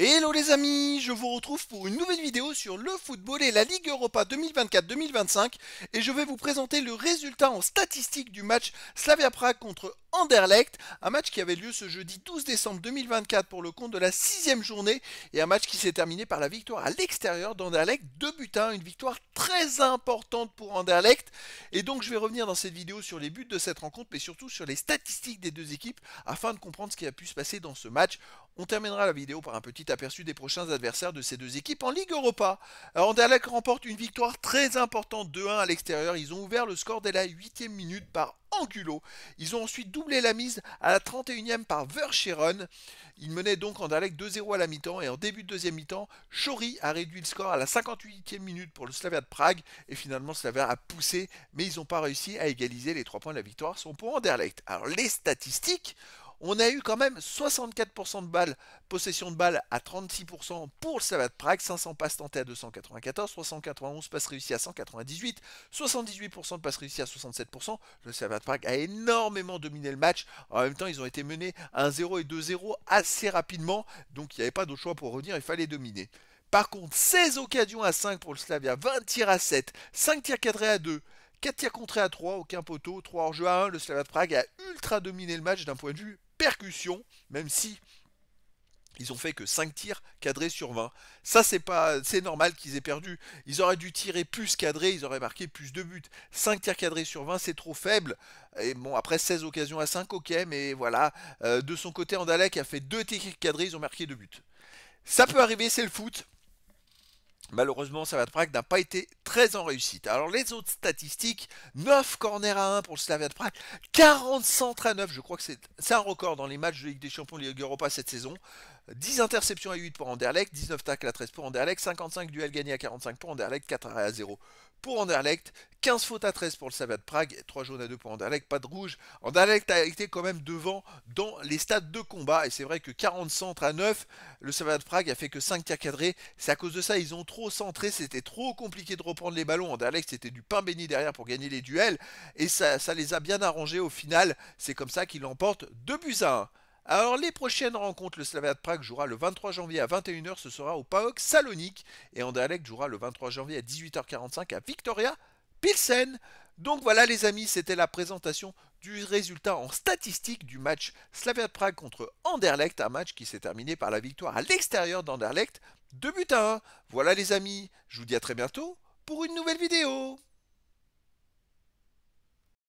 Hello les amis, je vous retrouve pour une nouvelle vidéo sur le football et la Ligue Europa 2024-2025 et je vais vous présenter le résultat en statistique du match Slavia Prague contre Anderlecht, un match qui avait lieu ce jeudi 12 décembre 2024 pour le compte de la 6e journée et un match qui s'est terminé par la victoire à l'extérieur d'Anderlecht, 2-1, une victoire très importante pour Anderlecht. Et donc je vais revenir dans cette vidéo sur les buts de cette rencontre mais surtout sur les statistiques des deux équipes afin de comprendre ce qui a pu se passer dans ce match. On terminera la vidéo par un petit aperçu des prochains adversaires de ces deux équipes en Ligue Europa. Alors Anderlecht remporte une victoire très importante 2-1 à l'extérieur. Ils ont ouvert le score dès la 8e minute par Angulo. Ils ont ensuite doublé la mise à la 31e par Verscheren. Ils menaient donc Anderlecht 2-0 à la mi-temps et en début de deuxième mi-temps, Chori a réduit le score à la 58e minute pour le Slavia de Prague et finalement Slavia a poussé mais ils n'ont pas réussi à égaliser. Les 3 points de la victoire sont pour Anderlecht. Alors les statistiques, on a eu quand même 64% de balles, possession de balles à 36% pour le Slavia de Prague, 500 passes tentées à 294, 391 passes réussies à 198, 78% de passes réussies à 67%. Le Slavia de Prague a énormément dominé le match. En même temps, ils ont été menés 1-0 et 2-0 assez rapidement, donc il n'y avait pas d'autre choix pour revenir, il fallait dominer. Par contre, 16 occasions à 5 pour le Slavia, 20 tirs à 7, 5 tirs cadrés à 2, 4 tirs contrés à 3, aucun poteau, 3 hors jeu à 1. Le Slavia de Prague a ultra dominé le match d'un point de vue percussion, même si ils ont fait que 5 tirs cadrés sur 20. Ça, c'est normal qu'ils aient perdu. Ils auraient dû tirer plus cadrés, ils auraient marqué plus de buts. 5 tirs cadrés sur 20, c'est trop faible. Et bon, après 16 occasions à 5, ok, mais voilà. De son côté, Anderlecht a fait 2 tirs cadrés, ils ont marqué 2 buts. Ça peut arriver, c'est le foot. Malheureusement, Slavia de Prague n'a pas été très en réussite. Alors les autres statistiques, 9 corners à 1 pour le Slavia de Prague, 40 centres à 9, je crois que c'est un record dans les matchs de Ligue des Champions de Ligue Europa cette saison. 10 interceptions à 8 pour Anderlecht, 19 tacles à 13 pour Anderlecht, 55 duels gagnés à 45 pour Anderlecht, 4 arrêts à 0 pour Anderlecht, 15 fautes à 13 pour le Slavia de Prague, 3 jaunes à 2 pour Anderlecht, pas de rouge. Anderlecht a été quand même devant dans les stades de combat et c'est vrai que 40 centres à 9, le Slavia de Prague a fait que 5 tirs cadrés. C'est à cause de ça, ils ont trop centré, c'était trop compliqué de reprendre les ballons. Anderlecht c'était du pain béni derrière pour gagner les duels et ça les a bien arrangés au final. C'est comme ça qu'ils l'emportent 2-1. Alors les prochaines rencontres, le Slavia de Prague jouera le 23 janvier à 21h, ce sera au PAOK Salonique et Anderlecht jouera le 23 janvier à 18h45 à Victoria Pilsen. Donc voilà les amis, c'était la présentation du résultat en statistique du match Slavia de Prague contre Anderlecht, un match qui s'est terminé par la victoire à l'extérieur d'Anderlecht, 2-1. Voilà les amis, je vous dis à très bientôt pour une nouvelle vidéo.